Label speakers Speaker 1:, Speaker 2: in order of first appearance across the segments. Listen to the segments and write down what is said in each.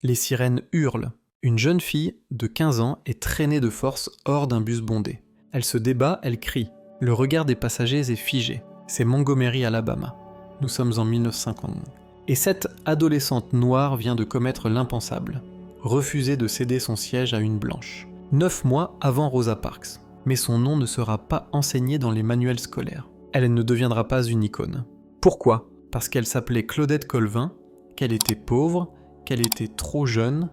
Speaker 1: Les sirènes hurlent. Une jeune fille de 15 ans est traînée de force hors d'un bus bondé. Elle se débat, elle crie. Le regard des passagers est figé. C'est Montgomery, Alabama. Nous sommes en 1950. Et cette adolescente noire vient de commettre l'impensable. Refuser de céder son siège à une blanche. 9 mois avant Rosa Parks. Mais son nom ne sera pas enseigné dans les manuels scolaires. Elle ne deviendra pas une icône. Pourquoi ? Parce qu'elle s'appelait Claudette Colvin, qu'elle était pauvre, qu'elle était trop jeune,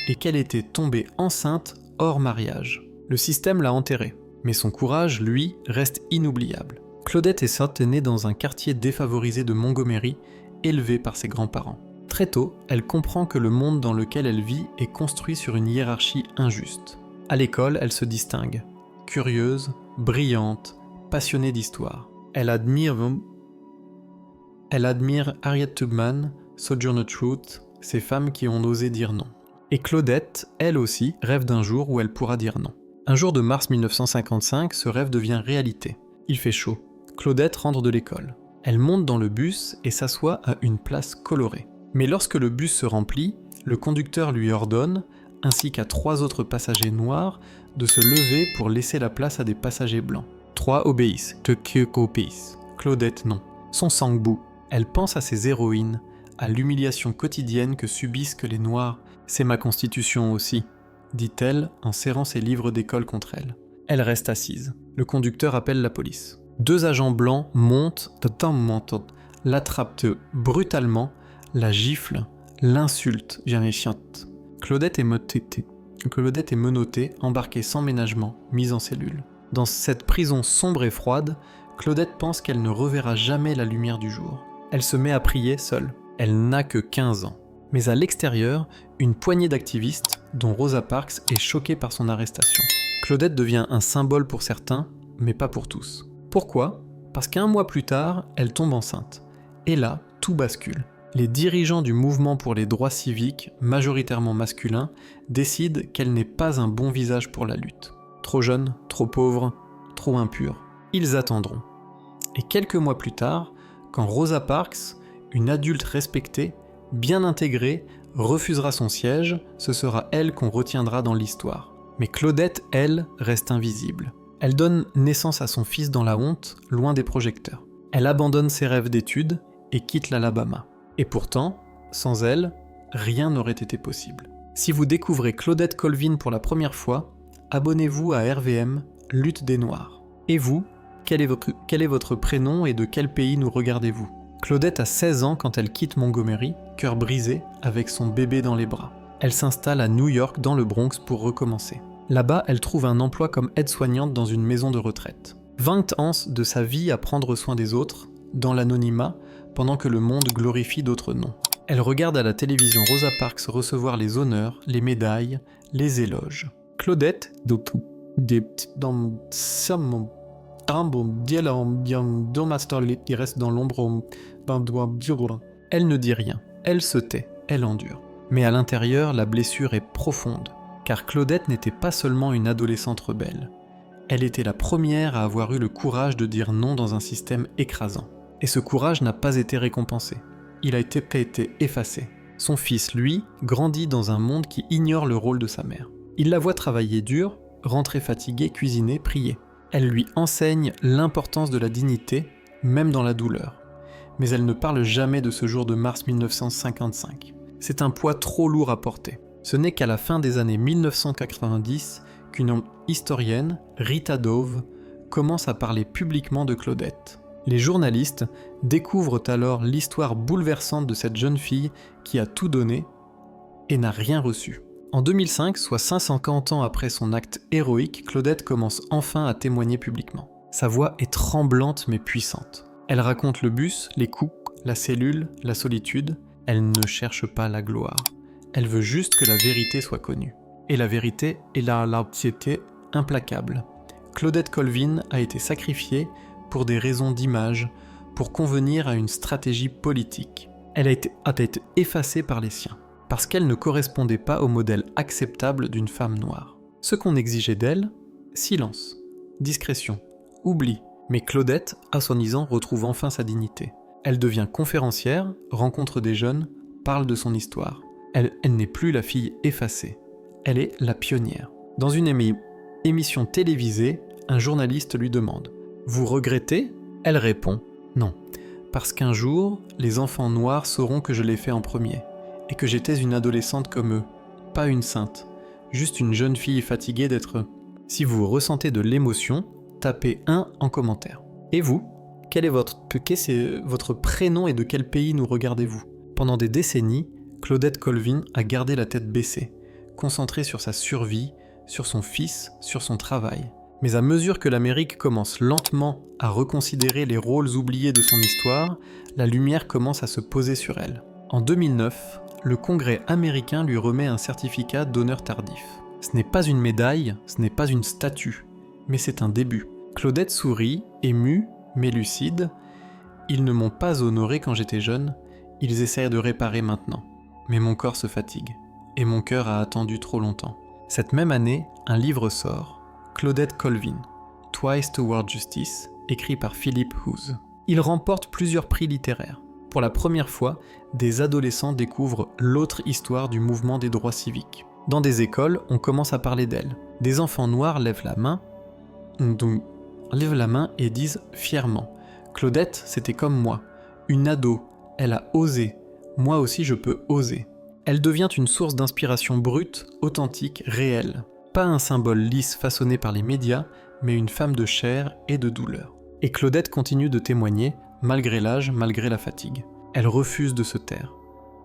Speaker 1: et qu'elle était tombée enceinte hors mariage. Le système l'a enterrée, mais son courage, lui, reste inoubliable. Claudette est née dans un quartier défavorisé de Montgomery, élevée par ses grands-parents. Très tôt, elle comprend que le monde dans lequel elle vit est construit sur une hiérarchie injuste. À l'école, elle se distingue. Curieuse, brillante, passionnée d'histoire. Elle admire Harriet Tubman, Sojourner Truth, ces femmes qui ont osé dire non. Et Claudette, elle aussi, rêve d'un jour où elle pourra dire non. Un jour de mars 1955, ce rêve devient réalité. Il fait chaud. Claudette rentre de l'école. Elle monte dans le bus et s'assoit à une place colorée. Mais lorsque le bus se remplit, le conducteur lui ordonne, ainsi qu'à 3 autres passagers noirs, de se lever pour laisser la place à des passagers blancs. 3 obéissent. Claudette non. Son sang bout. Elle pense à ses héroïnes, à l'humiliation quotidienne que subissent que les noirs. C'est ma constitution aussi, dit-elle en serrant ses livres d'école contre elle. Elle reste assise. Le conducteur appelle la police. 2 agents blancs montent, l'attrapent brutalement, la giflent, l'insultent. Claudette est menottée, embarquée sans ménagement, mise en cellule. Dans cette prison sombre et froide, Claudette pense qu'elle ne reverra jamais la lumière du jour. Elle se met à prier seule. Elle n'a que 15 ans. Mais à l'extérieur, une poignée d'activistes, dont Rosa Parks, est choquée par son arrestation. Claudette devient un symbole pour certains, mais pas pour tous. Pourquoi ? Parce qu'1 mois plus tard, elle tombe enceinte. Et là, tout bascule. Les dirigeants du mouvement pour les droits civiques, majoritairement masculins, décident qu'elle n'est pas un bon visage pour la lutte. Trop jeune, trop pauvre, trop impure. Ils attendront. Et quelques mois plus tard, quand Rosa Parks, une adulte respectée, bien intégrée, refusera son siège, ce sera elle qu'on retiendra dans l'histoire. Mais Claudette, elle, reste invisible. Elle donne naissance à son fils dans la honte, loin des projecteurs. Elle abandonne ses rêves d'études et quitte l'Alabama. Et pourtant, sans elle, rien n'aurait été possible. Si vous découvrez Claudette Colvin pour la première fois, abonnez-vous à RVM, Lutte des Noirs. Et vous, quel est votre prénom et de quel pays nous regardez-vous ? Claudette a 16 ans quand elle quitte Montgomery, cœur brisé, avec son bébé dans les bras. Elle s'installe à New York dans le Bronx pour recommencer. Là-bas, elle trouve un emploi comme aide-soignante dans une maison de retraite. 20 ans de sa vie à prendre soin des autres, dans l'anonymat, pendant que le monde glorifie d'autres noms. Elle regarde à la télévision Rosa Parks recevoir les honneurs, les médailles, les éloges. Claudette, il reste dans l'ombre. Elle ne dit rien, elle se tait, elle endure. Mais à l'intérieur, la blessure est profonde, car Claudette n'était pas seulement une adolescente rebelle. Elle était la première à avoir eu le courage de dire non dans un système écrasant. Et ce courage n'a pas été récompensé. Il a été effacé. Son fils, lui, grandit dans un monde qui ignore le rôle de sa mère. Il la voit travailler dur, rentrer fatiguée, cuisiner, prier. Elle lui enseigne l'importance de la dignité, même dans la douleur. Mais elle ne parle jamais de ce jour de mars 1955. C'est un poids trop lourd à porter. Ce n'est qu'à la fin des années 1990 qu'une historienne, Rita Dove, commence à parler publiquement de Claudette. Les journalistes découvrent alors l'histoire bouleversante de cette jeune fille qui a tout donné et n'a rien reçu. En 2005, soit 550 ans après son acte héroïque, Claudette commence enfin à témoigner publiquement. Sa voix est tremblante mais puissante. Elle raconte le bus, les coups, la cellule, la solitude. Elle ne cherche pas la gloire. Elle veut juste que la vérité soit connue. Et la vérité est l'anxiété implacable. Claudette Colvin a été sacrifiée pour des raisons d'image, pour convenir à une stratégie politique. Elle a été effacée par les siens, parce qu'elle ne correspondait pas au modèle acceptable d'une femme noire. Ce qu'on exigeait d'elle, silence, discrétion, oubli. Mais Claudette, à son isant, retrouve enfin sa dignité. Elle devient conférencière, rencontre des jeunes, parle de son histoire. Elle n'est plus la fille effacée. Elle est la pionnière. Dans une émission télévisée, un journaliste lui demande « Vous regrettez ?» Elle répond « Non, parce qu'un jour, les enfants noirs sauront que je l'ai fait en premier, et que j'étais une adolescente comme eux, pas une sainte, juste une jeune fille fatiguée d'être... » Si vous ressentez de l'émotion, tapez 1 en commentaire. Et vous, quel est votre prénom et de quel pays nous regardez-vous ? Pendant des décennies, Claudette Colvin a gardé la tête baissée, concentrée sur sa survie, sur son fils, sur son travail. Mais à mesure que l'Amérique commence lentement à reconsidérer les rôles oubliés de son histoire, la lumière commence à se poser sur elle. En 2009, le Congrès américain lui remet un certificat d'honneur tardif. Ce n'est pas une médaille, ce n'est pas une statue, mais c'est un début. Claudette sourit, émue, mais lucide. Ils ne m'ont pas honoré quand j'étais jeune, ils essayent de réparer maintenant. Mais mon corps se fatigue, et mon cœur a attendu trop longtemps. Cette même année, un livre sort, Claudette Colvin, Twice Toward Justice, écrit par Philip House. Il remporte plusieurs prix littéraires. Pour la première fois, des adolescents découvrent l'autre histoire du mouvement des droits civiques. Dans des écoles, on commence à parler d'elle. Des enfants noirs lèvent la main et disent fièrement « Claudette, c'était comme moi, une ado, elle a osé, moi aussi je peux oser ». Elle devient une source d'inspiration brute, authentique, réelle. Pas un symbole lisse façonné par les médias, mais une femme de chair et de douleur. Et Claudette continue de témoigner, malgré l'âge, malgré la fatigue. Elle refuse de se taire,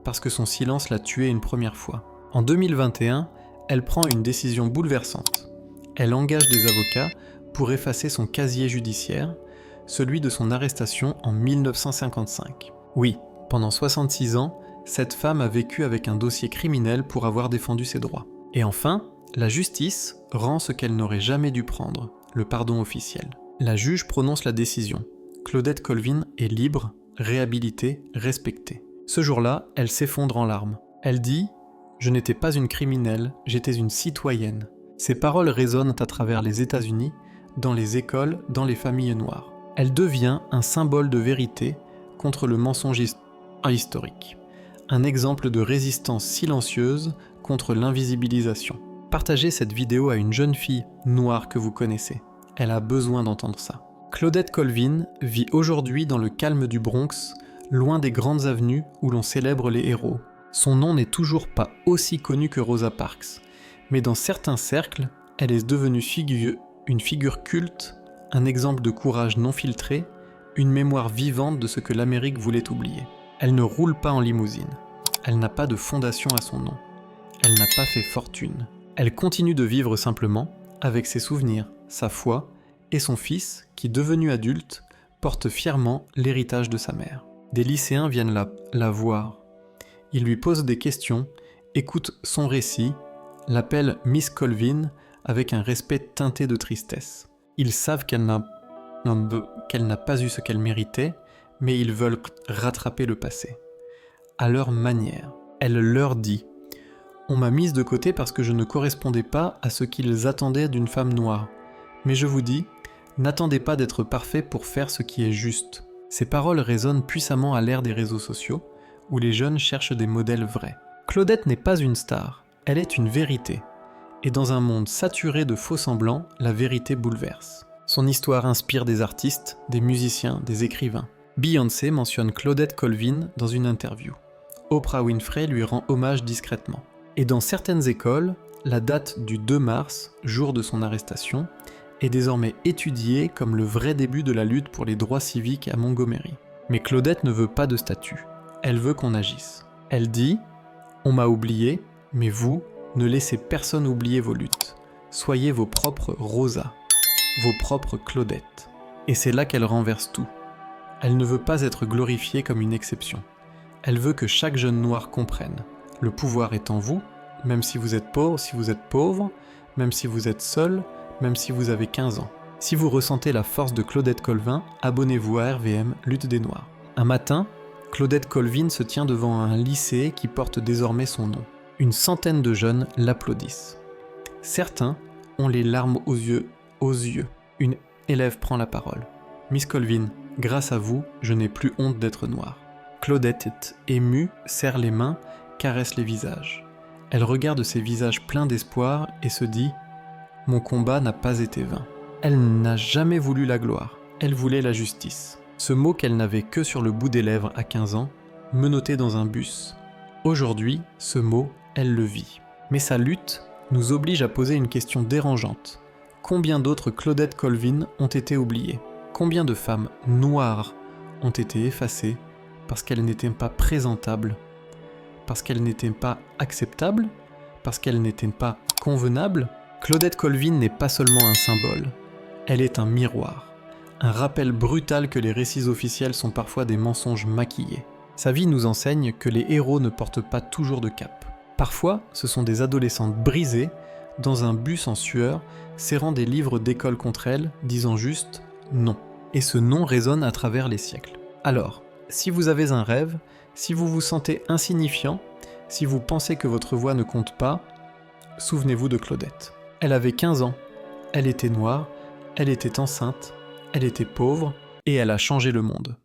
Speaker 1: parce que son silence l'a tuée une première fois. En 2021, elle prend une décision bouleversante. Elle engage des avocats pour effacer son casier judiciaire, celui de son arrestation en 1955. Oui, pendant 66 ans, cette femme a vécu avec un dossier criminel pour avoir défendu ses droits. Et enfin, la justice rend ce qu'elle n'aurait jamais dû prendre, le pardon officiel. La juge prononce la décision. Claudette Colvin est libre, réhabilitée, respectée. Ce jour-là, elle s'effondre en larmes. Elle dit « Je n'étais pas une criminelle, j'étais une citoyenne ». Ces paroles résonnent à travers les États-Unis, dans les écoles, dans les familles noires. Elle devient un symbole de vérité contre le mensonge historique. Un exemple de résistance silencieuse contre l'invisibilisation. Partagez cette vidéo à une jeune fille noire que vous connaissez. Elle a besoin d'entendre ça. Claudette Colvin vit aujourd'hui dans le calme du Bronx, loin des grandes avenues où l'on célèbre les héros. Son nom n'est toujours pas aussi connu que Rosa Parks, mais dans certains cercles, elle est devenue une figure culte, un exemple de courage non filtré, une mémoire vivante de ce que l'Amérique voulait oublier. Elle ne roule pas en limousine. Elle n'a pas de fondation à son nom. Elle n'a pas fait fortune. Elle continue de vivre simplement, avec ses souvenirs, sa foi, et son fils, qui, devenu adulte, porte fièrement l'héritage de sa mère. Des lycéens viennent la voir. Ils lui posent des questions, écoutent son récit, l'appellent Miss Colvin avec un respect teinté de tristesse. Ils savent qu'elle n'a pas eu ce qu'elle méritait, mais ils veulent rattraper le passé. À leur manière, elle leur dit « On m'a mise de côté parce que je ne correspondais pas à ce qu'ils attendaient d'une femme noire. Mais je vous dis, n'attendez pas d'être parfait pour faire ce qui est juste. » Ces paroles résonnent puissamment à l'ère des réseaux sociaux, où les jeunes cherchent des modèles vrais. Claudette n'est pas une star, elle est une vérité. Et dans un monde saturé de faux-semblants, la vérité bouleverse. Son histoire inspire des artistes, des musiciens, des écrivains. Beyoncé mentionne Claudette Colvin dans une interview. Oprah Winfrey lui rend hommage discrètement. Et dans certaines écoles, la date du 2 mars, jour de son arrestation, est désormais étudiée comme le vrai début de la lutte pour les droits civiques à Montgomery. Mais Claudette ne veut pas de statut. Elle veut qu'on agisse. Elle dit « On m'a oublié, mais vous, ne laissez personne oublier vos luttes. Soyez vos propres Rosa, vos propres Claudette. » Et c'est là qu'elle renverse tout. Elle ne veut pas être glorifiée comme une exception. Elle veut que chaque jeune noir comprenne. Le pouvoir est en vous, même si vous êtes pauvre, même si vous êtes seul, même si vous avez 15 ans. Si vous ressentez la force de Claudette Colvin, abonnez-vous à RVM Lutte des Noirs. Un matin, Claudette Colvin se tient devant un lycée qui porte désormais son nom. Une centaine de jeunes l'applaudissent. Certains ont les larmes aux yeux. Une élève prend la parole. « Miss Colvin, grâce à vous, je n'ai plus honte d'être noire. » Claudette est émue, serre les mains caresse les visages. Elle regarde ces visages pleins d'espoir et se dit « Mon combat n'a pas été vain ». Elle n'a jamais voulu la gloire, elle voulait la justice. Ce mot qu'elle n'avait que sur le bout des lèvres à 15 ans, menotté dans un bus. Aujourd'hui, ce mot, elle le vit. Mais sa lutte nous oblige à poser une question dérangeante. Combien d'autres Claudette Colvin ont été oubliées ? Combien de femmes noires ont été effacées parce qu'elles n'étaient pas présentables, parce qu'elles n'étaient pas acceptables, parce qu'elles n'étaient pas convenables ? Claudette Colvin n'est pas seulement un symbole, elle est un miroir, un rappel brutal que les récits officiels sont parfois des mensonges maquillés. Sa vie nous enseigne que les héros ne portent pas toujours de cape. Parfois, ce sont des adolescentes brisées, dans un bus en sueur, serrant des livres d'école contre elles, disant juste « non ». Et ce non résonne à travers les siècles. Alors, si vous avez un rêve, si vous vous sentez insignifiant, si vous pensez que votre voix ne compte pas, souvenez-vous de Claudette. Elle avait 15 ans, elle était noire, elle était enceinte, elle était pauvre, et elle a changé le monde.